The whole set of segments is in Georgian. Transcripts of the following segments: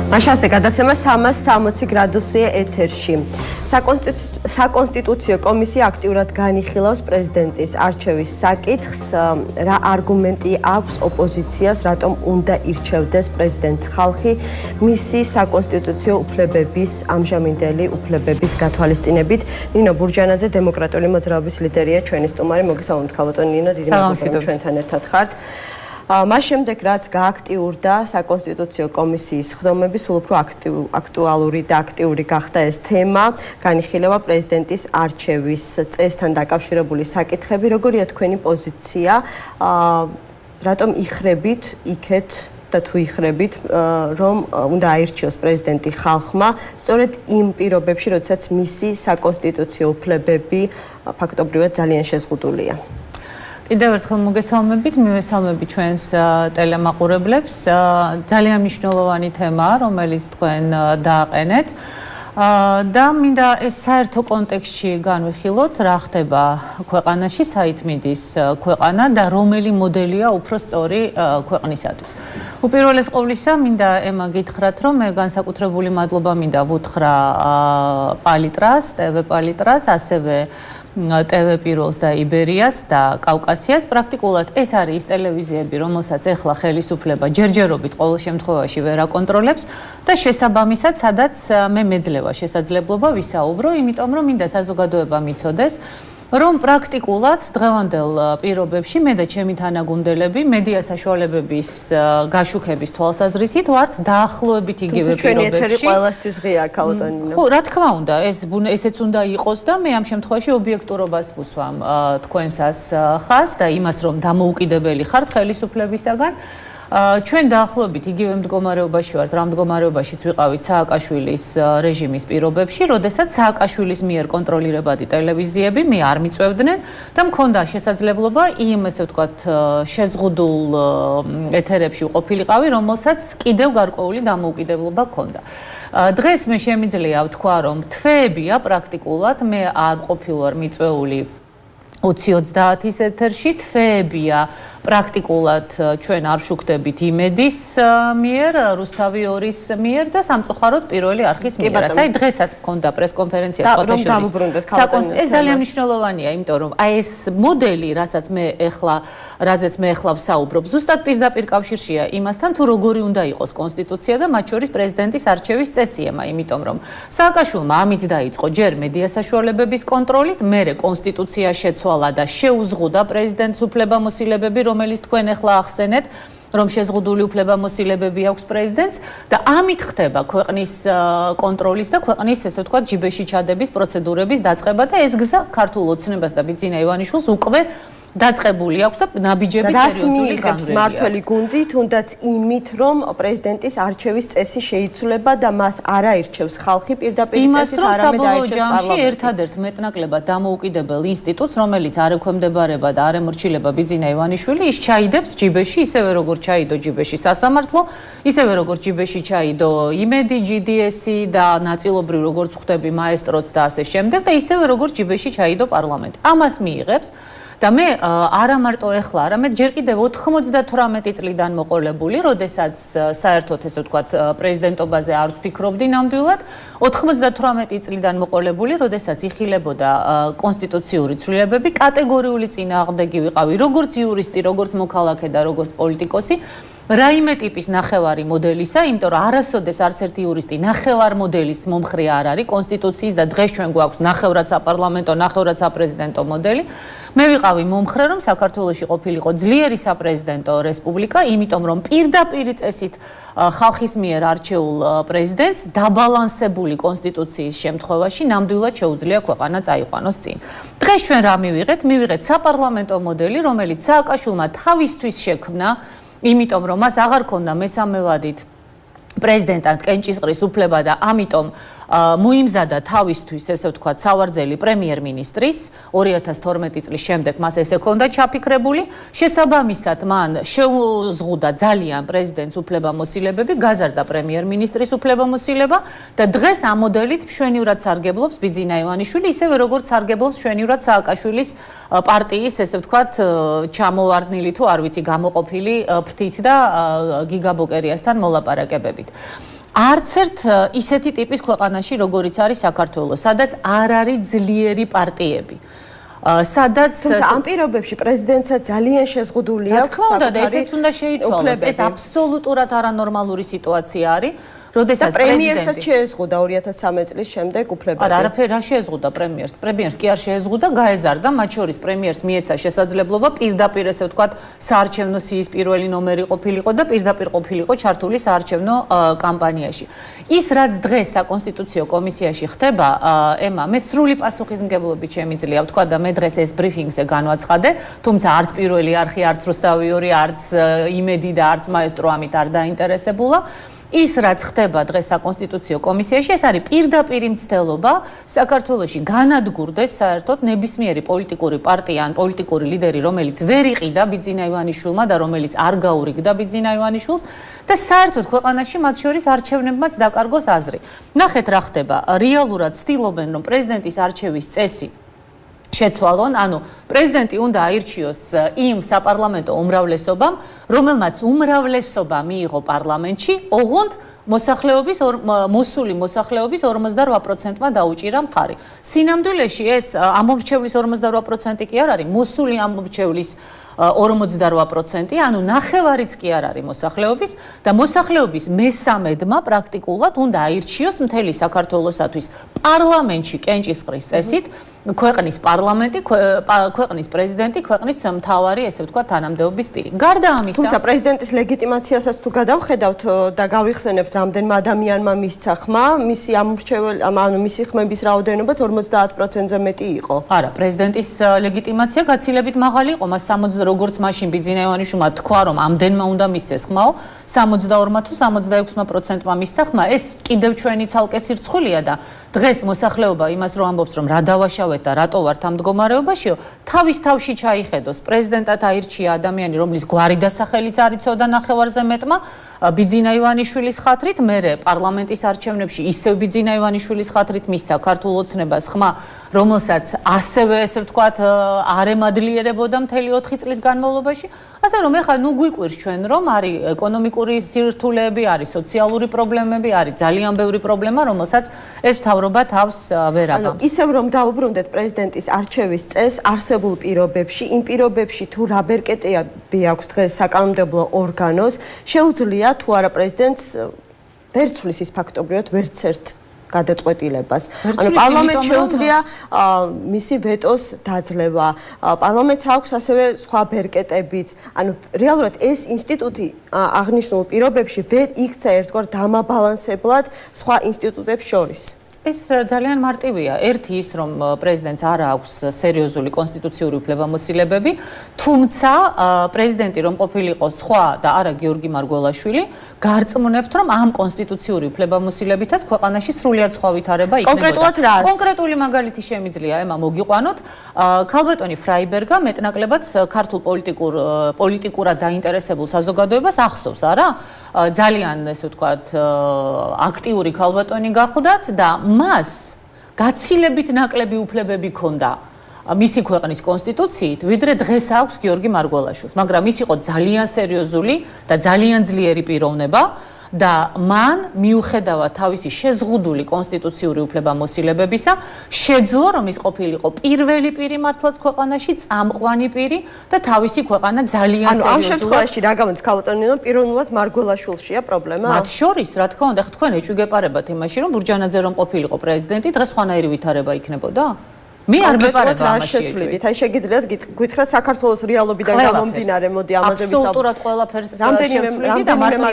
მაშასე გადაცემა 360 გრადუსია ეთერში. საკონსტიტუციო კომისია აქტიურად განიხილავს პრეზიდენტის არჩევის საკითხს, რა არგუმენტი აქვს ოპოზიციას, რატომ უნდა ირჩევდეს პრეზიდენტს ხალხი მისი საკონსტიტუციო უფლებების ამჟამინდელი უფლებების გათვალისწინებით. ნინო ბურჯანაძე, დემოკრატიული მოძრაობის ლიდერია, ჩვენი სტუმარი. მოგესალმებით, ქალბატონი ნინო, დიდი მადლობა ჩვენთან ერთად ხართ. მას შემდეგ, რაც გააქტიურდა საკონსტიტუციო კომისიის ხდომები, სულ უფრო აქტუალური და აქტიური გახდა ეს თემა, განიხილება პრეზიდენტის არჩევის წესთან დაკავშირებული საკითხები. როგორია თქვენი პოზიცია? რატომ იხრებით იქეთ და თუ იხრებით, რომ უნდა აირჩიოს პრეზიდენტი ხალხმა, სწორედ იმ პირობებში, როდესაც მისი საკონსტიტუციო უფლებები ფაქტობრივად ძალიან შეზღუდულია? კიდევ ერთხელ მოგესალმებით, მივესალმებით ჩვენს ტელემაყურებლებს. ძალიან მნიშვნელოვანი თემაა, რომელიც თქვენ დააყენეთ. და მინდა ეს საერთო კონტექსტში განვიხილოთ, რა ხდება ქვეყანაში, საით მიდის ქვეყანა და რომელი მოდელია უფრო სწორი ქვეყნისათვის. უპირველეს ყოვლისა, მინდა ემა გითხრათ, რომ მე განსაკუთრებული მადლობა მინდა ვუთხრა პალიტრას, TV პალიტრას, ასევე TV პირველს და იბერიას და კავკასიას. პრაქტიკულად ეს არის ტელევიზიები, რომელსაც ეხლა ხელისუფლება ჯერჯერობით ყოველ შემთხვევაში ვერ აკონტროლებს და შესაბამისად, სადაც მე მეძლევა შესაძლებლობა ვისაუბრო, იმიტომ რომ მინდა საზოგადოება მიცოდეს, რომ პრაქტიკულად დღევანდელ პირობებში მე და ჩემი თანაგუნდელები მედია საშუალებების გაშუქების თვალსაზრისით ვართ დაახლოებით იგივე პირობებში. ჩვენი ეთერი ყველასთვის ღია, ქალბატონი. ხო, რა თქმა უნდა, ესეც უნდა იყოს და მე ამ შემთხვევაში ობიექტურობას ვუსვამ თქვენსას ხაზს და იმას, რომ დამოუკიდებელი ხართ ხელისუფლებისაგან. ჩვენ დაახლოებით იგივე მდგომარეობაში ვართ, რა მდგომარეობაშიც ვიყავით სააკაშვილის რეჟიმის პირობებში, როდესაც სააკაშვილის მიერ კონტროლირებადი ტელევიზიები მე არ მიწვევდნენ და მქონდა შესაძლებლობა იმ, ესე ვთქვათ, შეზღუდულ ეთერებში ვყოფილიყავი, რომელსაც კიდევ გარკვეული დამოუკიდებლობა ჰქონდა. დღეს მე შემიძლია ვთქვა, რომ თვეებია პრაქტიკულად მე არ ყოფილვარ მიწვეული 20-30-ის ეთერში, თვეებია პრაქტიკულად ჩვენ არ ვშუქდებით იმედის მიერ, რუსთავი 2-ის მიერ და სამწუხაროდ პირველი არხის მიერ. რაც აი დღესაც მქონდა პრესკონფერენცია სპოტაშორის. ეს ძალიან მნიშვნელოვანია, იმიტომ რომ აი ეს მოდელი, რაზეც მე ეხლა ვსაუბრობ, ზუსტად პირდაპირ კავშირშია იმასთან, თუ როგორი უნდა იყოს კონსტიტუცია და მათ შორის პრეზიდენტის არჩევის წესიემა, იმიტომ რომ სააკაშვილმა ამით დაიწყო ჯერ მედია საშუალებების კონტროლით, მერე კონსტიტუცია შეცვალა და შეუზღუდა პრეზიდენტის უფლებამოსილებები, რომელიც თქვენ ახლა ახსენეთ, რომ შეზღუდული უფლებამოსილებები აქვს პრეზიდენტს და ამით ხდება ქვეყნის კონტროლის და ქვეყნის, ესე ვთქვათ, ჯიბეში ჩადების პროცედურების დაწყება და ეს გზა ქართულ ოცნებას და ბიძინა ივანიშვილს უკვე დაწყებული აქვს და ნაბიჯები სერიოზული განვლილი. მართველი გუნდი თუნდაც იმით, რომ პრეზიდენტის არჩევის წესი შეიცვლება და მას არ აირჩევს ხალხი პირდაპირ წესით, არამედ აირჩევს პარლამენტი. ერთადერთ მეტნაკლებად დამოუკიდებელ ინსტიტუტს, რომელიც არ ექვემდებარება და არ ემორჩილება ბიძინა ივანიშვილი, ის ჩაიდებს ჯიბეში, ისევე როგორც ჩაიდო ჯიბეში სასამართლო, ისევე როგორც ჯიბეში ჩაიდო იმედი, GDS-ი და ნაწილობრივ როგორც ხვდები მაესტროც და ასე შემდეგ და ისევე როგორც ჯიბეში ჩაიდო პარლამენტი. ამას მიიღებს და მე არა მარტო ეხლა, არამედ ჯერ კიდევ 98 წლიდან მოყოლებული, როდესაც საერთოდ ესე ვთქვათ პრეზიდენტობაზე არ ვფიქრობდი ნამდვილად, 98 წლიდან მოყოლებული, როდესაც იხილებოდა კონსტიტუციური ცვლილებები, კატეგორიული წინააღმდეგი ვიყავი, როგორც იურისტი, როგორც მოქალაქე და როგორც პოლიტიკოსი. რაიმე ტიპის ნახევარი მოდელისა, იმიტომ რომ არასოდეს არც ერთი იურისტი ნახევარ მოდელის მომხრე არ არის კონსტიტუციის და დღეს ჩვენ გვაქვს ნახევრად საპარლამენტო, ნახევრად საპრეზიდენტო მოდელი. მე ვიყავი მომხრე, რომ საქართველოში ყოფილიყო ძლიერი საპრეზიდენტო რესპუბლიკა, იმიტომ რომ პირდაპირ წესით ხალხის მიერ არჩეულ პრეზიდენტს დაბალანსებული კონსტიტუციის შემთხვევაში ნამდვილად შეუძლია ქვეყანა წაიყვანოს წინ. დღეს ჩვენ რა მივიღეთ? მივიღეთ საპარლამენტო მოდელი, რომელიც სააკაშვილმა თავისთვის შექმნა, იმიტომ რომ მას აღარ ქონდა მესამე ვადით პრეზიდენტად კენჭისყრის უფლება და ამიტომ მოიმზადა თავისთვის, ესე ვთქვათ, სავარძელი პრემიერ-მინისტრის 2012 წლის შემდეგ მას ესე ჰქონდა ჩაფიქრებული, შესაბამისად მან შეუზღუდა ძალიან პრეზიდენტის უფლებამოსილებები, გაზარდა პრემიერ-მინისტრის უფლებამოსილება და დღეს ამ მოდელით მშვენივრად სარგებლობს ბიძინა ივანიშვილი, ისევე როგორც სარგებლობს მშვენივრად სააკაშვილის პარტიის, ესე ვთქვათ, ჩამოვარდნილი თუ არ ვიცი, გამოყოფილი ფრთით და გიგა ბოკერიასთან მოლაპარაკებებით. არც ერთ ისეთი ტიპის ქვეყანაში, როგორიც არის საქართველო, სადაც არ არის ძლიერი პარტიები. სადაც ამ პირობებში პრეზიდენტსაც ძალიან შეზღუდული აქვს. რა თქმა უნდა, და ესეც უნდა შეიცვალოს. ეს აბსოლუტურად არანორმალური სიტუაცია არის, როდესაც პრემიერსაც შეეზღუდა 2013 წლის შემდეგ უფლებები. არა, არაფერი არ შეეზღუდა პრემიერს. პრემიერს კი არ შეეზღუდა, გაეზარდა, მათ შორის პრემიერს მიეცა შესაძლებლობა პირდაპირ ესე ვთქვათ, საარჩევნო სიის პირველი ნომერი ყოფილიყო და პირდაპირ ყოფილიყო ჩართული საარჩევნო კამპანიაში. ის რაც დღეს საკონსტიტუციო კომისიაში ხდება, ემა, მე სრული პასუხისმგებლობით შემიძლია ვთქვა და მე დღეს ეს ბრიფინგზე განვაცხადე, თუმცა არც პირველი არხი, არც რუსთავიორი, არც იმედი და არც მაესტრო ამით არ დაინტერესებულა. ის რაც ხდება დღეს საკონსტიტუციო კომისიაში, ეს არის პირდაპირი მცდელობა საქართველოში განადგურდეს საერთოდ ნებისმიერი პოლიტიკური პარტია ან პოლიტიკური ლიდერი, რომელიც ვერ იყიდა ბიძინა ივანიშვილმა და რომელიც არ გაურიგდა ბიძინა ივანიშვილს და საერთოდ ქვეყანაში მათ შორის არჩევნებმაც დაკარგოს აზრი. ნახეთ რა ხდება. რეალურად ცდილობენ, რომ პრეზიდენტის არჩევის წესი შეცვალონ, ანუ პრეზიდენტი უნდა აირჩიოს იმ საპარლამენტო უმრავლესობამ, რომელმაც უმრავლესობა მიიღო პარლამენტში, ოღონდ მოსახლეობის მოსული მოსახლეობის 58%-მა დაუჭირა მხარი. სინამდვილეში ეს ამომრჩევლის 58% კი არ არის, მოსული ამომრჩევლის 48%, ანუ ნახევარიც კი არ არის მოსახლეობის და მოსახლეობის მესამედმა პრაქტიკულად უნდა აირჩიოს მთელი საქართველოსათვის პარლამენტში კენჭისყრის წესით ქვეყნის პარლამენტი, ქვეყნის პრეზიდენტი, ქვეყნის მთავარი, ესე ვთქვათ, თანამდებობის პირი. გარდა ამისა, თუმცა პრეზიდენტის ლეგიტიმაციასაც თუ გადავხედავთ და გავიხსენებთ რამდენმა ადამიანმა მისცა ხმა, მისი ამორჩეველი, ანუ მისი ხმების რაოდენობა 50%-ზე მეტი იყო. არა, პრეზიდენტის ლეგიტიმაცია გაცილებით მაღალი იყო, მას 60 როგორც მაშინ ბიძინა ივანიშვილმა თქვა, რომ ამდენმა უნდა მისცეს ხმაო, 62-მა თუ 66%-მა მისცა ხმა. ეს კიდევ ჩვენი ცალკე სირცხულია და დღეს მოსახლეობა იმას რო ამბობს, რომ რა დავაშავეთ და რატო ვართ ამ მდგომარეობაშიო, თავის თავში ჩაიხედოს. პრეზიდენტად აირჩია ადამიანი, რომლის გვარი დასახელიც არ იცოდა ნახევარზე მეტმა, ბიძინა ივანიშვილის ხათრით, მერე პარლამენტის არჩევნებში ისევ ბიძინა ივანიშვილის ხათრით მისცა ქართულ ოცნებას ხმა, რომელსაც ასევე ესე ვთქვათ, არ ემადლიერებოდა მთელი 4 წლის განმავლობაში. ასე რომ ეხლა ნუ გვიკვირს ჩვენ, რომ არის ეკონომიკური სირთულეები, არის სოციალური პრობლემები, არის ძალიან ბევრი პრობლემა, რომელსაც ეს მთავრობა თავს ვერ აბამს. ისევ რომ დავუბრუნდეთ პრეზიდენტის არჩევის წესს არსებულ პირობებში, იმ პირობებში თუ რა ბერკეტები აქვს დღეს საკანონმდებლო ორგანოს, შეუძლია თუ არა პრეზიდენტს ვერცვლის ის ფაქტობრივად ვერცერთ გადაწყვეტილებას. ანუ პარლამენტს შეუძლია მისი ვეტოს დაძლევა. პარლამენტს აქვს ასევე სხვა ბერკეტებიც. ანუ რეალურად ეს ინსტიტუტი აღნიშნულ პირობებში ვერ იქცა ერთგვარ დამაბალანსებლად სხვა ინსტიტუტებს შორის. ეს ძალიან მარტივია. ერთი ის, რომ პრეზიდენტს არ აქვს სერიოზული კონსტიტუციური უფლებამოსილებები, თუმცა პრეზიდენტი რომ ყოფილიყო სხვა და არა გიორგი მარგველაშვილი, გარწმუნებთ, რომ ამ კონსტიტუციური უფლებამოსილებითაც ქვეყანაში სრულიად სხვა ვითარება იქნებოდა. კონკრეტულად რას? კონკრეტული მაგალითი შემიძლია ემა მოგიყვანოთ. ქალბატონი ფრაიბერგა მეტნაკლებად ქართულ პოლიტიკურად დაინტერესებულ საზოგადოებას ახსოვს, არა? ძალიან ესე ვთქვათ, აქტიური ქალბატონი გახლდათ და მას გაცილებით ნაკლები უფლებები ჰქონდა მისი ქვეყნის კონსტიტუციით, ვიდრე დღეს აქვს გიორგი მარგველაშვილს, მაგრამ ის იყო ძალიან სერიოზული და ძალიან ძლიერი პიროვნება და მან მიუხედავად თავისი შეზღუდული კონსტიტუციური უფლებამოსილებებისა, შეძლო რომ ის ყოფილიყო პირველი პირი მართლაც ქვეყანაში, წამყვანი პირი და თავისი ქვეყანა ძალიან სერიოზულად. ამ შემთხვევაში რა გამოდის ქალბატონინო, პიროვნულად მარგველაშვილშია პრობლემა? მათ შორის, რა თქმა უნდა, თქვენ ეჭვგეპარებათ იმაში, რომ ბურჯანაძე რომ ყოფილიყო პრეზიდენტი, დღეს სხვანაირი ვითარება იქნებოდა? მე არ ვეპარებ ამაში შეცვლიდით. აი შეგიძლიათ გითხრათ საქართველოს რეალობიდან გამომდინარე, მოდი ამაზე ვისაუბროთ. აბსოლუტურად ყველაფერს შევცვლიდი და მარტო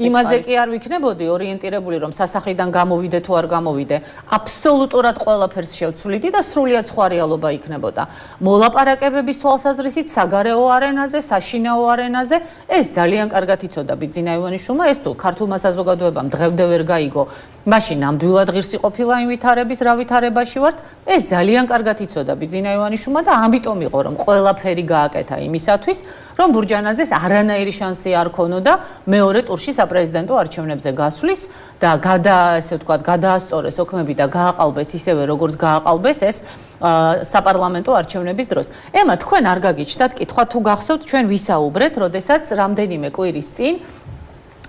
იმაზე კი არ ვიქნებოდი ორიენტირებული, რომ სასახლიდან გამოვიდე თუ არ გამოვიდე. აბსოლუტურად ყველაფერს შევცვლიდი და სრულიად სხვა რეალობა იქნებოდა. მოლაპარაკებების თვალსაზრისით საგარეო არენაზე, საშინაო არენაზე ეს ძალიან კარგად იცოდა ბიძინა ივანიშვილმა, ეს თუ ქართულმა საზოგადოებამ დღევდე ვერ გაიგო. მაშინ ნამდვილად ღირსი ყოფილა იმ ვითარების, რა ვითარებაში ვართ, ეს ძალიან კარგად იცოდა ბიძინა ივანიშვილმა და ამიტომ იყო რომ ყველაფერი გააკეთა იმისათვის, რომ ბურჯანაძეს არანაირი შანსი არ ქონოდა მეორე ტურში საპრეზიდენტო არჩევნებზე გასვლის და ესე ვთქვათ, გადაასწორეს ოქმები და გააყალბეს ისევე როგორც გააყალბეს ეს საპარლამენტო არჩევნების დროს. ემა, თქვენ არ გაგიჩნდათ კითხვა თუ გახსოვთ ჩვენ ვისაუბრეთ, როდესაც რამდენიმე კვირის წინ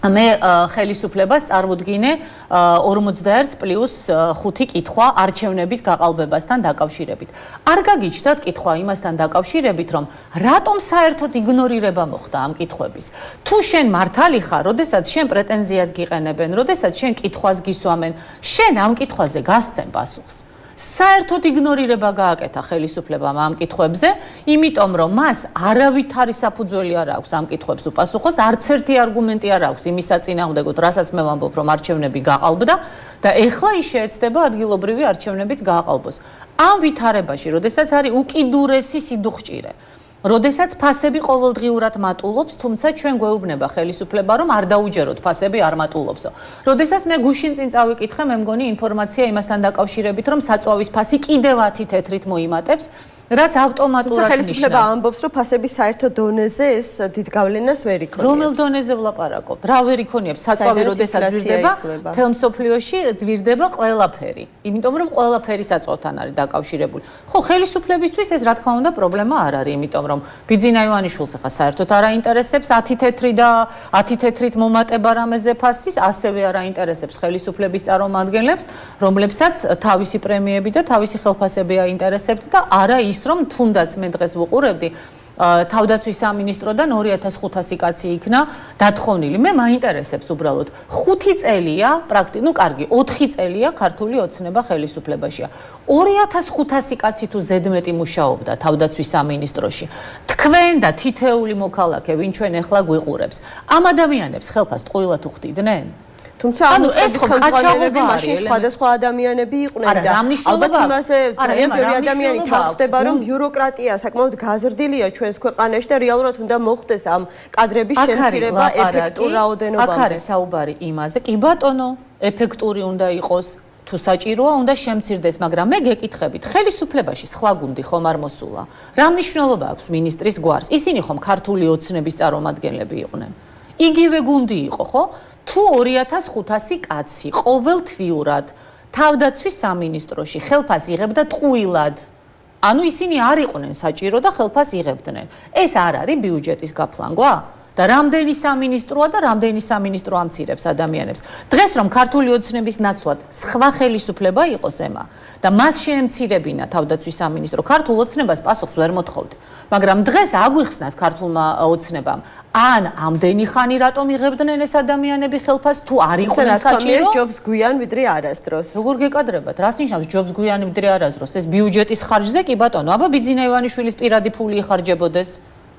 მე ხელისუფლებას წარვუდგინე 41+5 კითხვა არჩევნების გაყალბებასთან დაკავშირებით. არ გაგიჩნდათ კითხვა იმასთან დაკავშირებით, რომ რატომ საერთოდ იგნორირება მოხდა ამ კითხვების. თუ შენ მართალი ხარ, როდესაც შენ პრეტენზიას გიყენებენ, როდესაც შენ კითხვას გისვამენ, შენ ამ კითხვაზე გასცენ პასუხს. საერთოდ იგნორირება გააკეთა ხელისუფლებამ ამ კითხვებზე, იმიტომ რომ მას არავითარი საფუძველი არ აქვს ამ კითხვებს უპასუხოს, არც ერთი არგუმენტი არ აქვს იმის საწინააღმდეგოდ, რასაც მე ვამბობ, რომ არჩევნები გაყალბდა და ეხლა ის შეეცდება ადგილობრივი არჩევნებიც გააყალბოს. ამ ვითარებაში, როდესაც არის უკიდურესი სიდუხჭირე, როდესაც ფასები ყოველდღიურად მატულობს, თუმცა ჩვენ გვეუბნება ხელისუფლება, რომ არ დაუჯეროთ, ფასები არ მატულობსო. როდესაც მე გუშინ წინ წავიკითხე, მე მგონი ინფორმაცია იმასთან დაკავშირებით, რომ საწვავის ფასი კიდევ 10 თეთრით მოიმატებს, რაც ავტომატურად ნიშნავს. ხელისუფლება ამბობს, რომ ფასების საერთო დონეზე ეს დიდ გავლენას ვერ იქონიებს. რომელ დონეზე ვლაპარაკობ? რა ვერ იქონიებს? საწვავი როდესაც ზვირდება, თელ მსოფლიოში ზვირდება ყველაფერი. იმიტომ რომ ყველაფერი საწვავთან არის დაკავშირებული. ხო, ხელისუფლებისთვის ეს რა თქმა უნდა პრობლემა არ არის, იმიტომ რომ ბიძინა ივანიშვილს ახლა საერთოდ არ აინტერესებს 10 თეთრი და 10 თეთრით მომატება რამეზე ფასის, ასევე არ აინტერესებს ხელისუფლების წარმომადგენლებს, რომლებსაც თავისი პრემიები და თავისი ხელფასები აინტერესებთ და არა ის რომ თუნდაც მე დღეს ვუყურებდი თავდაცვის სამინისტროდან 2500 კაცი იქნა დათხოვნილი. მე მაინტერესებს უბრალოდ 5 წელია პრაქტიკულად, ну კარგი, 4 წელია ქართული ოცნება ხელისუფლებაშია. 2500 კაცი თუ ზედმეტი მუშაობდა თავდაცვის სამინისტროში. თქვენ და თითეული მოქალაქე, ვინ ჩვენ ახლა გვიყურებს, ამ ადამიანებს ხელფასს ტყუილად უხდიდნენ? თუმცა ამ უწყების ხელმძღვანელები მაშინ სხვადასხვა ადამიანები იყვნენ და ალბათ იმაზე ძალიან ბევრი ადამიანი თავხდება, რომ ბიუროკრატია საკმაოდ გაზრდილია ჩვენს ქვეყანაში და რეალურად უნდა მოხდეს ამ კადრების შემცირება ეფექტურ რაოდენობამდე. აქ არის საუბარი იმაზე, კი ბატონო, ეფექტური უნდა იყოს, თუ საჭიროა, უნდა შემცირდეს, მაგრამ მე გეკითხებით, ხელისუფლებაში სხვა გუნდი ხომ არ მოსულა? რა მნიშვნელობა აქვს მინისტრის გვარს? ისინი ხომ ქართული ოცნების წარმომადგენლები იყვნენ? იგივე გუნდი იყო, ხო? თუ 2500 კაცი ყოველთვიურად თავდაცვის სამინისტროში ხელფასს იღებდა ტყუილად, ანუ ისინი არ იყვნენ საჭირო და ხელფასს იღებდნენ. ეს არ არის ბიუჯეტის გაფლანგვა? და რამდენი სამინისტროა და რამდენი სამინისტრო ამცირებს ადამიანებს. დღეს რომ ქართული ოცნების ნაცვლად სხვა ხელისუფლება იყოს ემა და მას შეემცირებინა თავდაცვის სამინისტრო, ქართულ ოცნებას პასუხს ვერ მოთხოვთ. მაგრამ დღეს აგვიხსნას ქართულმა ოცნებამ, ან ამდენი ხანი რატომ იღებდნენ ეს ადამიანები ხელფასს, თუ არ იყვნენ საჭირო? ჯობს გვიან ვიდრე არასდროს. როგორ გეკადრებათ? რას ნიშნავს ჯობს გვიან ვიდრე არასდროს? ეს ბიუჯეტის ხარჯზე კი ბატონო, აბა ბიძინა ივანიშვილის პირადი ფული იხარჯებოდეს.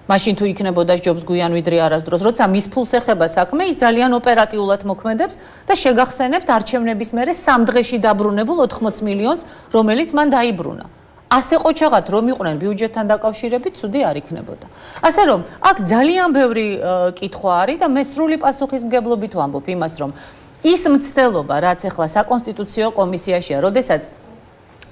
მაშინ თუ იქნებოდა ჯობს გვიან ვიდრე არასდროს, როცა მის ფულს ეხება საქმე, ის ძალიან ოპერატიულად მოქმედებს და შეგახსენებთ არჩევნების მერე 3 დღეში დაბრუნებულ 80 მილიონს, რომელიც მან დაიბრუნა. ასე ყოჩაღად რომ იყვნენ ბიუჯეტთან დაკავშირებით, ცუდი არ იქნებოდა. ასე რომ, აქ ძალიან ბევრი კითხვა არის და მე სრული პასუხისმგებლობით ვამბობ იმას, რომ ის მცდელობა, რაც ახლა საკონსტიტუციო კომისიაშია, როდესაც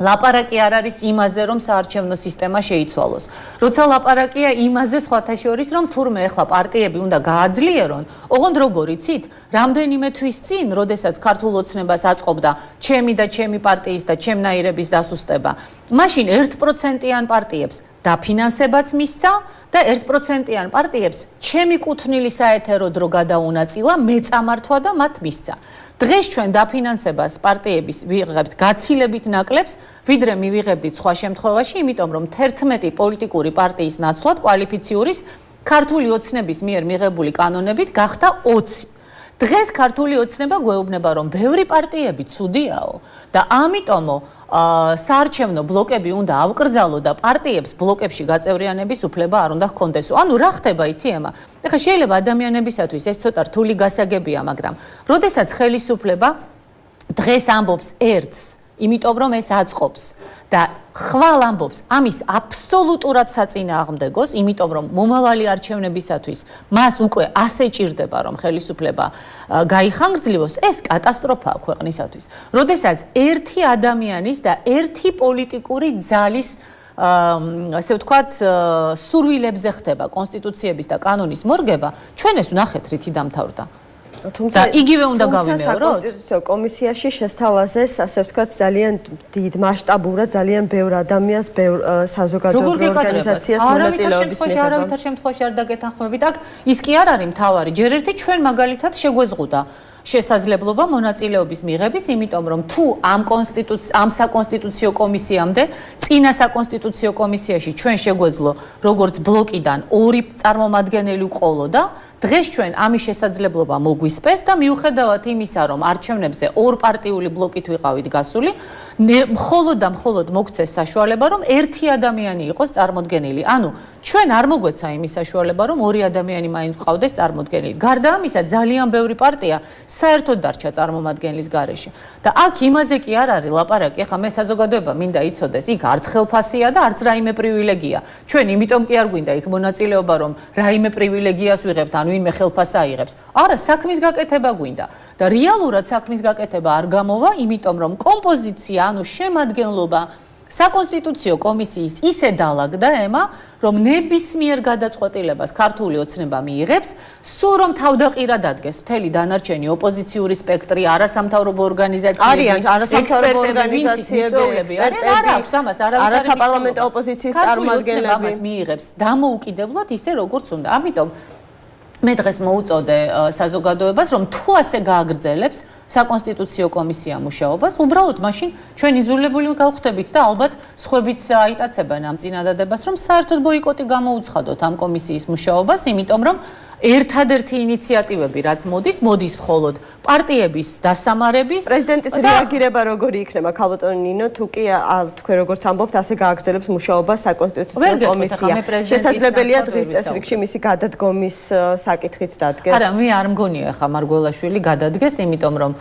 ლაპარაკი არ არის იმაზე, რომ საარჩევნო სისტემა შეიცვალოს. როცა ლაპარაკია იმაზე, სხვათა შორის, რომ თურმე ახლა პარტიები უნდა გააძლიერონ, ოღონდ როგორ იცით, რამდენიმე თვის წინ, როდესაც ქართულ ოცნებას აწყობდა ჩემი და ჩემი პარტიის და ჩემნაირების დასუსტება, მაშინ 1%-იან პარტიებს დაფინანსებაც მისცა და 1%-იან პარტიებს ჩემი კუთვნილი საეთერო დრო გადაუნაწილა, მეწამართვა და მათ მისცა. დღეს ჩვენ დაფინანსებას პარტიების ვიღებთ გაცილებით ნაკლებს, ვიდრე მივიღებდით სხვა შემთხვევაში, იმიტომ რომ 11 პოლიტიკური პარტიის ნაცვლად კვალიფიციური ქართული ოცნების მიერ მიღებული კანონებით გახდა 20. დღეს ქართული ოცნება გვეუბნება, რომ ბევრი პარტიები ცუდიაო და ამიტომო საარჩევნო ბლოკები უნდა ავკრძალო და პარტიებს ბლოკებში გაწევრიანების უფლება არ უნდა ჰქონდეს. ანუ რა ხდება იცი ემა? ეხლა შეიძლება ადამიანებისათვის ეს ცოტა რთული გასაგებია, მაგრამ როდესაც ხელისუფლება დღეს ამბობს ერთს, იმიტომ რომ ეს აწყობს და ხვალ ამბობს ამის აბსოლუტურად საწინააღმდეგოს, იმიტომ რომ მომავალი არჩევნებისათვის მას უკვე ასე ჭირდება, რომ ხელისუფლება გაიხანგრძლივოს, ეს კატასტროფაა ქვეყნისათვის. როდესაც ერთი ადამიანის და ერთი პოლიტიკური ძალის ასე ვთქვათ, სურვილებზე ხდება კონსტიტუციების და კანონის მორგება, ჩვენ ეს ვნახეთ რითი დამთავრდა. და იგივე უნდა გავიმეოროთ. საკონსტიტუციო კომისიაში შესთავაზეს, ასე ვთქვათ, ძალიან დიდ მასშტაბურად, ძალიან ბევრ ადამიანს, ბევრ საზოგადოებრივ ორგანიზაციას მონაწილეობის მიღება. არავითარ შემთხვევაში არ დაგეთანხმებით. აქ ის კი არ არის მთავარი. ჯერ ერთი ჩვენ მაგალითად შეგვეზღუდა შესაძლებლობა მონაწილეობის მიღების, იმიტომ რომ თუ ამ საკონსტიტუციო კომისიამდე, წინა საკონსტიტუციო კომისიაში ჩვენ შეგვეძლო როგორც ბლოკიდან 2 წარმომადგენელი ვყოლოდა, დღეს ჩვენ ამის შესაძლებლობა მოგვისპეს და მიუხედავად იმისა, რომ არჩევნებზე 2 პარტიული ბლოკით ვიყავით გასული, მხოლოდ და მხოლოდ მოგვცეს საშუალება, რომ ერთი ადამიანი იყოს წარმოდგენილი. ანუ ჩვენ არ მოგვეცა იმის საშუალება, რომ 2 ადამიანი მაინც ვყავდეს წარმოდგენილი. გარდა ამისა, ძალიან ბევრი პარტია საერთოდ დარჩა წარმომადგენლის გარეშე. და აქ იმაზე კი არ არის ლაპარაკი, ახლა მე საზოგადოება მინდა იცოდეს, იქ არც ხელფასია და არც რაიმე პრივილეგია. ჩვენ იმიტომ კი არ გვინდა იქ მონაწილეობა, რომ რაიმე პრივილეგიას ვიღებთ, ან ვინმე ხელფასს აიღებს. არა, საქმის გაკეთება გვინდა. და რეალურად საქმის გაკეთება არ გამოვა, იმიტომ რომ კომპოზიცია, ანუ შემადგენლობა საკონსტიტუციო კომისიის ისე დაალაგდა ემა, რომ ნებისმიერ გადაწყვეტილებას ქართული ოცნება მიიღებს, სულ რომ თავდაყირად ადგეს მთელი დანარჩენი ოპოზიციური სპექტრი, არასამთავრობო ორგანიზაციები, არიან არასამთავრობო ორგანიზაციები, არ აქვს ამას არასაპარლამენტო ოპოზიციის წარმომადგენლები. ამას მიიღებს დამოუკიდებლად ისე როგორც უნდა. ამიტომ მე დღეს მოუწოდე საზოგადოებას, რომ თუ ასე გააგრძელებს საკონსტიტუციო კომისია მუშაობას, უბრალოდ მაშინ ჩვენ იძულებული გავხდებით და ალბათ სხვებიც აიტაცებენ ამ წინადადებას, რომ საერთოდ ბოიკოტი გამოუცხადოთ ამ კომისიის მუშაობას, იმიტომ რომ ერთადერთი ინიციატივები, რაც მოდის მხოლოდ პარტიების დასამარების. პრეზიდენტის რეაგირება როგორი იქნება, ქალბატონი ნინო, თუ კი თქვენ როგორც ამბობთ, ასე გააგრძელებს მუშაობას საკონსტიტუციო კომისია. შესაძლებელია დღის წესრიგში მისი გადადგომის საკითხიც დადგეს. არა, მე არ მგონია ახლა მარგველაშვილი გადადგეს, იმიტომ რომ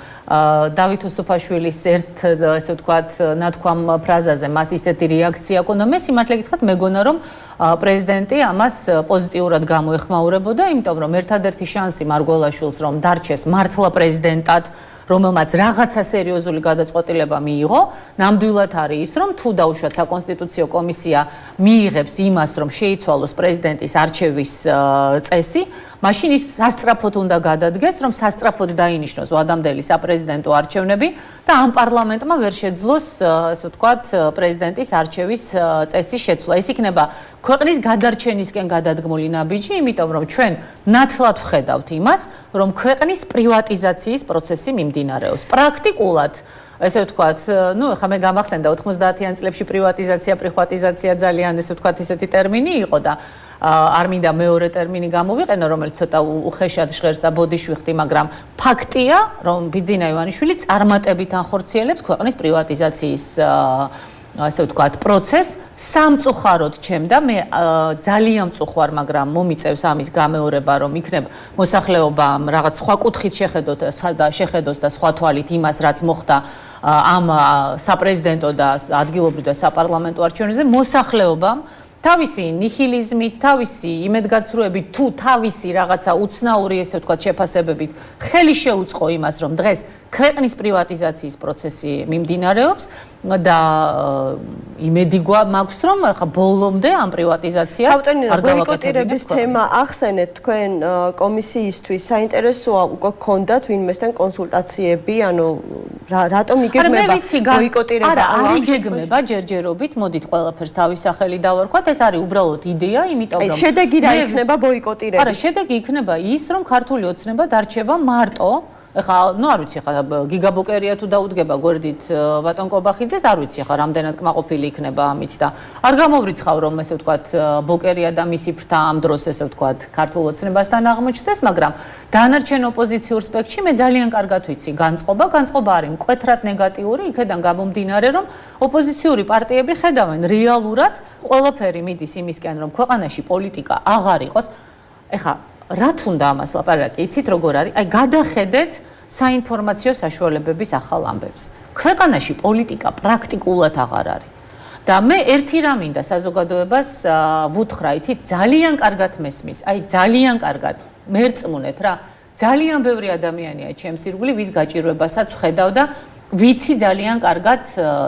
დავით უსუფაშვილის ესე ვთქვათ, ნათქვამ ფრაზაზე მას ისეთი რეაქცია ჰქონდა. მე სიმართლე გითხრათ, მეგონა რომ პრეზიდენტი ამას პოზიტიურად გამოეხმაურებოდა, იმიტომ რომ ერთადერთი შანსი მარგველაშვილს რომ დარჩეს მართლა პრეზიდენტად, რომელმაც რაღაცა სერიოზული გადაწყვეტილება მიიღო, ნამდვილად არის ის, რომ თუ დაუშვათ საკონსტიტუციო კომისია მიიღებს იმას, რომ შეიცვალოს პრეზიდენტის არჩევის წესი, მაშინ ის სასწრაფოდ უნდა გადადგეს, რომ სასწრაფოდ დაინიშნოს ვადამდელი საპრეზიდენტო არჩევნები და ამ პარლამენტმა ვერ შეძლოს, ასე ვთქვათ, პრეზიდენტის არჩევის წესის შეცვლა. ეს იქნება ქვეყნის გადარჩენისკენ გადადგმული ნაბიჯი, იმიტომ რომ ჩვენ ნათლად ვხედავთ იმას, რომ ქვეყნის პრივატიზაციის პროცესი მიმდინარეობს. პრაქტიკულად, ესე ვთქვათ, ახლა მე გამახსენდა 90-იან წლებში პრივატიზაცია ძალიან, ესე ვთქვათ, ისეთი ტერმინი იყო და არ მინდა მეორე ტერმინი გამოვიყენო, რომელიც ცოტა უხეშად ჟღერს და ბოდიშვიხდი, მაგრამ ფაქტია, რომ ბიძინა ივანიშვილი წარმატებით ანხორციელებს ქვეყნის პრივატიზაციის ასე ვთქვათ, პროცესს სამწუხაროდ ჩემდა, მე ძალიან მწუხვარ, მაგრამ მომიწევს ამის გამეორება, რომ იქნებ მოსახლეობამ რაღაც სხვა კუთხით შეხედოს და სხვა თვალით იმას, რაც მოხდა ამ საპრეზიდენტო და ადგილობრივ და საპარლამენტო არჩევნებზე, მოსახლეობამ თავისი ნიჰილიზმით, თავისი იმედგაცრუებით, თუ თავისი რაღაცა უცნაური, ესე ვთქვათ, შეფასებებით ხელი შეუწყო იმას, რომ დღეს ქვეყნის პრივატიზაციის პროცესი მიმდინარეობს და იმედი მაქვს, რომ ახლა ბოლომდე ამ პრივატიზაციას არ ბოიკოტირების თემა ახსენეთ თქვენ კომისიისთვის, საინტერესოა უკვე გქონდათ ვინმესთან კონსულტაციები, ანუ რატომ იგეგმება ბოიკოტირება? არა, არ იგეგმება ჯერჯერობით, მოდით ყველაფერს თავის სახელი დავარქვათ, ეს არის უბრალოდ იდეა, იმიტომ რომ შედეგი რა იქნება ბოიკოტირების? არა, შედეგი იქნება ის, რომ ქართული ოცნება დარჩება მარტო ეხლა არ ვიცი ხა გიგაბოკერია თუ დაუდგება გვერდით ბატონ კობახიძეს არ ვიცი ხა რამდენად კმაყოფილი იქნება ამით და არ გამოვრიცხავ რომ ესე ვთქვათ ბოკერია და მისი ფრთა ამ დროს ესე ვთქვათ ქართულ ოცნებასთან აღმოჩნდეს მაგრამ დანარჩენ ოპოზიციურ სპექტრში მე ძალიან კარგად ვიცი განწყობა არის მკვეთრად ნეგატიური იქედან გამომდინარე რომ ოპოზიციური პარტიები ხედავენ რეალურად ყველაფერი მიდის იმისკენ რომ ქვეყანაში პოლიტიკა აღარ იყოს ეხა რა თუნდა ამას ლაპარაკი, იცით როგორ არის? აი გადახედეთ საინფორმაციო საშუალებების ახალ ამბებს. ქვეყანაში პოლიტიკა პრაქტიკულად აღარ არის. და მე ერთი რამ მინდა საზოგადოებას ვუთხრა, იცით, ძალიან კარგად მესმის. აი ძალიან კარგად მერწმუნეთ რა. ძალიან ბევრი ადამიანია ჩემს ირგვლივ, ვის გაჭირვებასაც ვხედავ და ვიცი ძალიან კარგად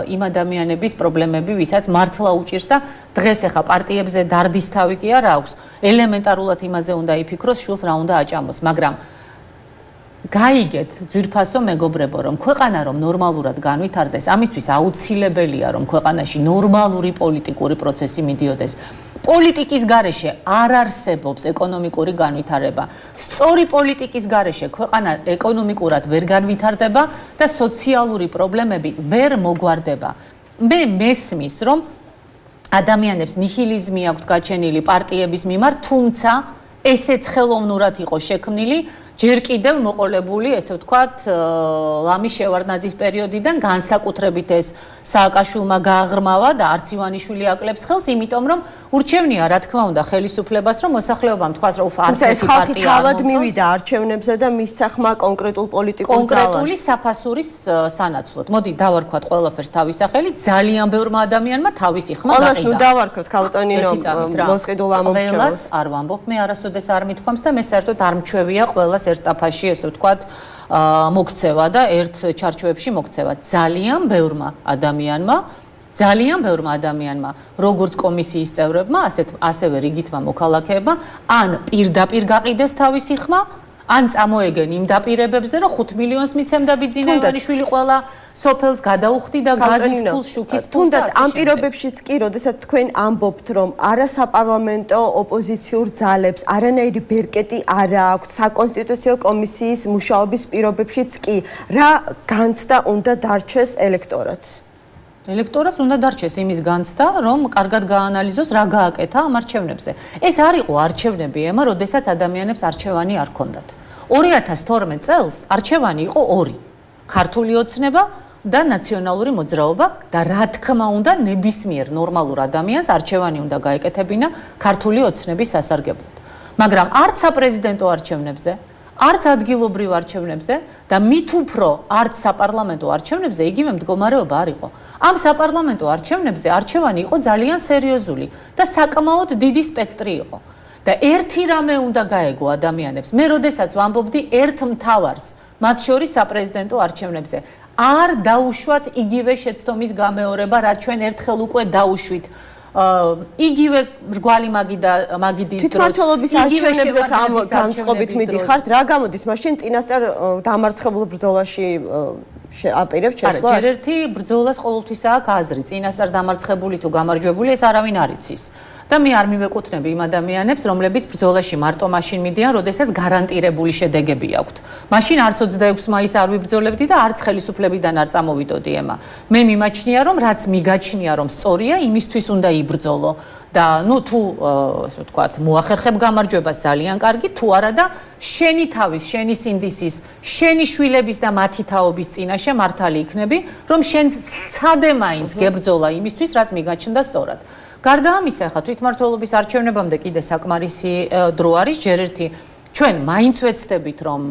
იმ ადამიანების პრობლემები, ვისაც მართლა უჭირს და დღეს ახლა პარტიებზე დარდის თავი კი არ აქვს. ელემენტარულად იმაზე უნდა იფიქროს, შულს რა უნდა აჭამოს, მაგრამ გაიგეთ ძვირფასო მეგობრებო, რომ ქვეყანა რომ ნორმალურად განვითარდეს, ამისთვის აუცილებელია რომ ქვეყანაში ნორმალური პოლიტიკური პროცესი მიდიოდეს. პოლიტიკის გარეშე არ არსებობს ეკონომიკური განვითარება. სწორი პოლიტიკის გარეშე ქვეყანა ეკონომიკურად ვერ განვითარდება და სოციალური პრობლემები ვერ მოგვარდება. მე მესმის, რომ ადამიანებს ნიჰილიზმი აქვთ გაჩენილი პარტიების მიმართ, თუმცა ესეც ხელოვნურად იყო შექმნილი ჯერ კიდევ მოყოლებული, ესე ვთქვათ, ლამის შევარდნაძის პერიოდიდან განსაკუთრებით ეს სააკაშვილმა გააღრმავა და არც ივანიშვილი აკლებს ხელს, იმიტომ რომ ურჩევნია, რა თქმა უნდა, ხელისუფლებას, რომ მოსახლეობამ თქვას, რომ არც ერთი პარტია არ თავად მივიდა არჩევნებზე და მისცა ხმა კონკრეტულ პოლიტიკურ ძალას. კონკრეტული საფასურის სანაცვლოდ. მოდი დავარქვათ ყველაფერს თავის სახელით, ძალიან ბევრმა ადამიანმა თავისი ხმა გაყიდა. ყველას ნუ დავარქვათ ქალტონინო მოსყიდულ ამომრჩევლს. ყველას არ ვამბობ, მე არასოდეს არ მithქვამს და მე საერთოდ არ მჩვევია ყველას ერთ ტაფაში, ესე ვთქვათ, მოქცევა და ერთ ჩარჩოებში მოქცევა. ძალიან ბევრმა ადამიანმა, როგორც კომისიის წევრებმა, ასევე რიგითმა მოქალაქეებმა, ან პირდაპირ გაყიდეს თავისი ხმა, ან წამოეგენ იმ დაპირებებზე, რომ 5 მილიონს მიცემდა ბიძინა ივანიშვილი ყველა სოფელს გადაუხდი და გაზის ფულს, შუქის ფულს. თუნდაც ამ პირობებშიც კი, როდესაც თქვენ ამბობთ, რომ არა საპარლამენტო ოპოზიციურ ძალებს არანაირი ბერკეტი არ აქვთ საკონსტიტუციო კომისიის მუშაობის პირობებშიც კი, რა განცდა უნდა დარჩეს ელექტორატს? ელექტორატს უნდა დარჩეს იმის განცდა, რომ კარგად გაანალიზოს რა გააკეთა ამ არჩევნებზე. ეს არ იყო არჩევნები, ემა, როდესაც ადამიანებს არჩევანი არ ჰქონდათ. 2012 წელს არჩევანი იყო ორი: ქართული ოცნება და ნაციონალური მოძრაობა და რა თქმა უნდა, ნებისმიერ ნორმალურ ადამიანს არჩევანი უნდა გაეკეთებინა ქართული ოცნების სასარგებლოდ. მაგრამ არც საპრეზიდენტო არჩევნებზე, არც ადგილობრივ არჩევნებზე და მით უფრო არც საპარლამენტო არჩევნებზე იგივე მდგომარეობა არ იყო. ამ საპარლამენტო არჩევნებზე არჩევანი იყო ძალიან სერიოზული და საკმაოდ დიდი სპექტრი იყო. და ერთი რამე უნდა გაეგო ადამიანებს. მე როდესაც ვამბობდი ერთ მთავარს, მათ შორის საპრეზიდენტო არჩევნებზე, არ დაუშვათ იგივე შეცდომის გამეორება, რაც ჩვენ ერთხელ უკვე დაუშვით. იგივე რგვალი მაგიდის დროს თვითმმართველობის არჩევნებზეც ამ განწყობით მიდიხართ, რა გამოდის მაშინ წინასწარ დამარცხებულ ბრძოლაში აპირებს შესვლა? არა, ჯერ ერთი ბრძოლას ყოველთვის აქვს აზრი, წინასწარ დამარცხებული თუ გამარჯვებული, ეს არავინ არ იცის. და მე არ მივეკუთვნები იმ ადამიანებს, რომლებიც ბრძოლაში მარტო მაშინ მიდიან, როდესაც გარანტირებული შედეგები აქვთ. მაშინ არც 26 მაისს არ ვიბრძოლებდი და არც ხელისუფლებიდან არ წამოვიდოდი ემა. მე მიმაჩნია, რომ რაც მიგაჩნია, რომ სწორია, იმისთვის უნდა იბრძოლო. და ნუ თუ ასე ვთქვათ, მოახერხებ გამარჯვებას ძალიან კარგი, თუ არა და შენი თავის, შენი სინდისის, შენი შვილების და მათი თაობის წინაშე მართალი იქნები, რომ შენ სცადე მაინც გებრძოლა იმისთვის, რაც მიგაჩნდა სწორად. გარდა ამისა, ხა თვითმმართველობის არჩევნებამდე კიდე საკმარისი დრო არის, ჯერ ერთი ჩვენ მაინც ვეცდებით, რომ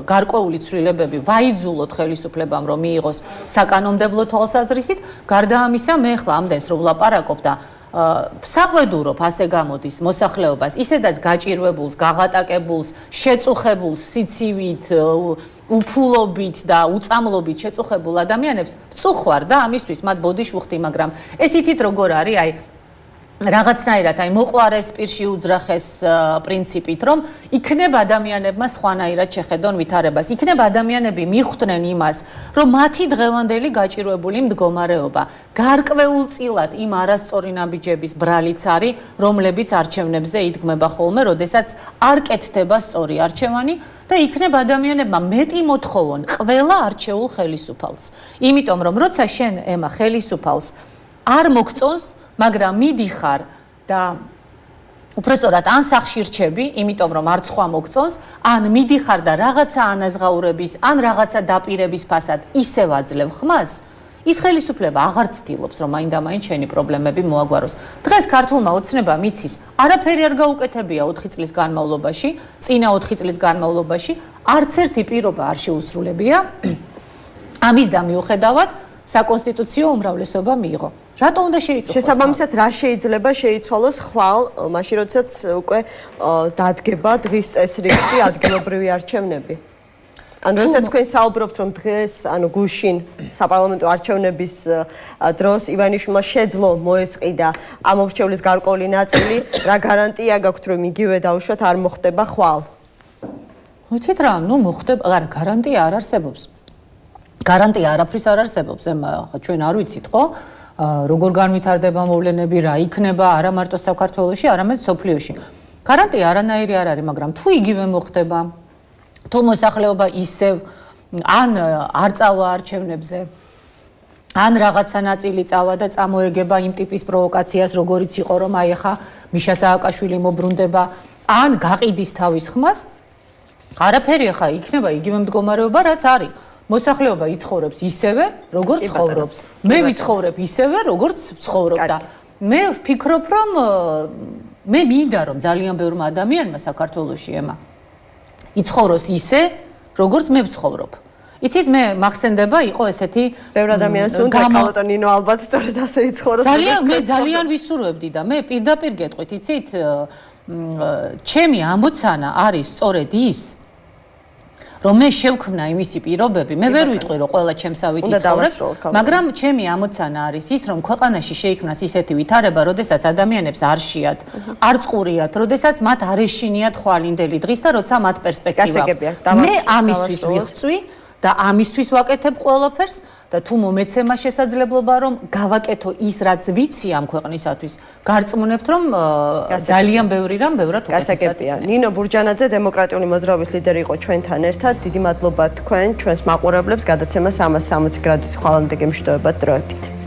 გარკვეული ცვლილებები ვაიძულოთ ხელისუფლებამ, რომ მიიღოს საკანონმდებლო თვალსაზრისით. გარდა ამისა, მე ხლა ამდენს რომ ვლაპარაკობ და საყვედურობ ასე გამოდის მოსახლეობას, ისედაც გაჭირვებულს, გაღატაკებულს, შეწუხებულს სიცივით, უფულობით და უწამლობით შეწუხებულ ადამიანებს ვწუხვარ და ამისთვის მათ ბოდიში ვუხდი, მაგრამ ეს იცით როგორ არის, აი რაღაცნაირად აი მოყვარეს პირში უძრახეს პრინციპით, რომ იქნება ადამიანებმა სხვანაირად შეხედონ ვითარებას, იქნება ადამიანები მიხვდნენ იმას, რომ მათი დღევანდელი გაჭირვებული მდგომარეობა გარკვეულწილად იმ არასწორი ნაბიჯების ბრალიც არის, რომლებიც არჩევნებზე იდგმება ხოლმე, როდესაც არ კეთდება სწორი არჩევანი და იქნება ადამიანებმა მეტი მოთხოვონ ყველა არჩეულ ხელისუფალს. იმიტომ რომ როცა შენ ემა ხელისუფალს არ მოგწონს, მაგრამ მიდიხარ და უბრალოდ ან სახში რჩები, იმიტომ რომ არც სხვა მოგწონს, ან მიდიხარ და რაღაცა ანაზღაურების, ან რაღაცა დაპირების ფასად ისევ აძლევ ხმას, ის ხელისუფლება აღარ ცდილობს, რომ მაინდა-მაინც შენი პრობლემები მოაგვაროს. დღეს ქართულმა ოცნებამ იცის, არაფერი არ გაუკეთებია 4 წლის განმავლობაში, წინა 4 წლის განმავლობაში, არც ერთი პირობა არ შეუსრულებია. ამის და მიუხედავად საკონსტიტუციო უმრავლესობა მიიღო. რატო უნდა შეიცვალოს? შესაბამისად, რა შეიძლება შეიცვალოს ხვალ, მაშინ როდესაც უკვე დადგება დღის წესრიგში ადგილობრივი არჩევნები? ანუ როდესაც თქვენ საუბრობთ, რომ დღეს, ანუ გუშინ საპარლამენტო არჩევნების დროს ივანიშვილმა შეძლო მოესყიდა ამომრჩევლის გარკვეული ნაწილი, რა გარანტია გაქვთ, რომ იგივე დაუშვათ არ მოხდება ხვალ? ვიცით რა, მოხდება, არა, გარანტია არ არსებობს. გარანტია არაფრის არ არსებობს, ჩვენ არ ვიცით, ხო? როგორ განვითარდება მოვლენები, რა იქნება არა მარტო საქართველოში, არამედ სოფლიოში. გარანტია არანაირი არ არის, მაგრამ თუ იგივე მოხდება, თუ მოსახლეობა ისევ ან არ წავა არჩევნებზე, ან რაღაცა ნაწილი წავა და წამოეგება იმ ტიპის პროვოკაციას, როგორიც იყო, რომ აი ახლა მიშა სააკაშვილი მობრუნდება, ან გაყიდის თავის ხმას, არაფერი ახლა იქნება იგივე მდგომარეობა, რაც არის. მოსახლეობა იცხოვრებს ისევე, როგორც ცხოვრობს. მე ვიცხოვრებ ისევე, როგორც ვცხოვრობ და მე ვფიქრობ, რომ მე მინდა რომ ძალიან ბევრმა ადამიანმა საქართველოში იცხოვროს ისე, როგორც მე ვცხოვრობ. იცით, მე მახსენდება იყო ესეთი ბევრ ადამიანს უნდა ქალბატონ ნინო ალბათ სწორედ ასე იცხოვროს. მე ძალიან ვისურვებდი და მე პირდაპირ გეტყვით, იცით, ჩემი ამოცანა არის სწორედ ის, რომ მე შევქმნა იმისი პირობები, მე ვერ ვიტყვი, რომ ყველა ჩემსავით იცხოვრებს, მაგრამ ჩემი ამოცანა არის ის, რომ ქვეყანაში შეიქმნას ისეთი ვითარება, როდესაც ადამიანებს არ შეათ, არ წყურიათ, როდესაც მათ არ ეშინიათ ხვალინდელი დღის და როცა მათ პერსპექტივა აქვს. მე ამისთვის ვიღწვი და ამისთვის ვაკეთებ ყველაფერს და თუ მომეცემა შესაძლებლობა რომ გავაკეთო ის რაც ვიცი ამ ქვეყნისათვის გარწმუნებთ რომ ძალიან ბევრი რამ ბევრად უკეთესია. ნინო ბურჯანაძე დემოკრატიული მოძრაობის ლიდერი იყო ჩვენთან ერთად. დიდი მადლობა თქვენ ჩვენს მაყურებლებს გადაცემას 360 გრადუსი ხვალამდე გემშვიდობებად დროებით.